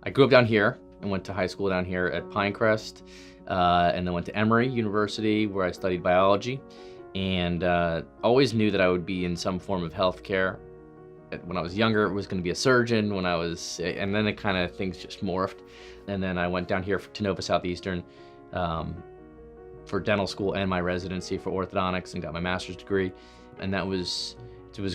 I grew up down here and went to high school down here at Pinecrest, and then went to Emory University where I studied biology, and always knew that I would be in some form of healthcare. When I was younger, it was going to be a surgeon. And then it kind of things just morphed, and then I went down here to Nova Southeastern for dental school and my residency for orthodontics, and got my master's degree, and it was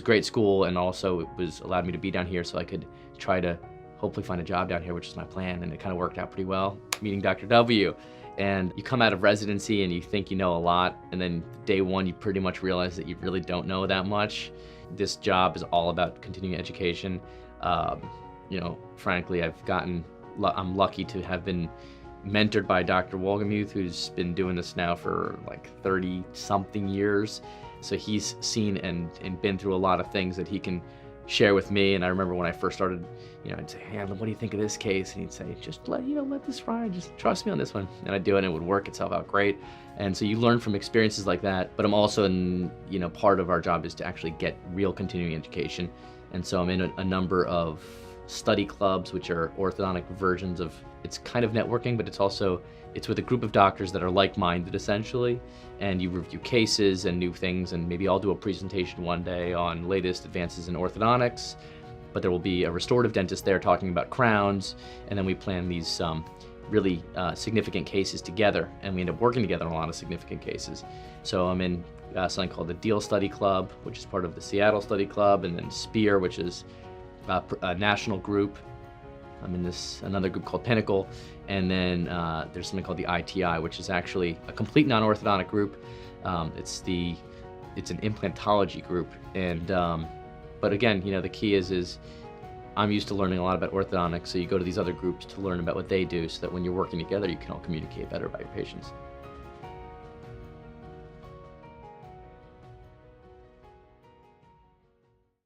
great school, and also it allowed me to be down here so I could try to hopefully find a job down here, which is my plan, and it kind of worked out pretty well, meeting Dr. W. And you come out of residency and you think you know a lot, and then day one you pretty much realize that you really don't know that much. This job is all about continuing education. Frankly, I'm lucky to have been mentored by Dr. Wolgemuth, who's been doing this now for like 30-something years. So he's seen and been through a lot of things that he can share with me. And I remember when I first started, I'd say, "Hey, what do you think of this case?" And he'd say, "Just let this ride, just trust me on this one." And I'd do it, and it would work itself out great. And so you learn from experiences like that. But I'm also part of our job is to actually get real continuing education. And so I'm in a number of study clubs, which are orthodontic versions of, it's kind of networking, but it's with a group of doctors that are like-minded essentially, and you review cases and new things, and maybe I'll do a presentation one day on latest advances in orthodontics, but there will be a restorative dentist there talking about crowns, and then we plan these really significant cases together, and we end up working together on a lot of significant cases. So I'm in something called the Deal Study Club, which is part of the Seattle Study Club, and then SPEAR, which is a national group. I'm in another group called Pinnacle, and then there's something called the ITI, which is actually a complete non-orthodontic group. It's an implantology group, and but again, the key is I'm used to learning a lot about orthodontics, so you go to these other groups to learn about what they do, so that when you're working together, you can all communicate better about your patients.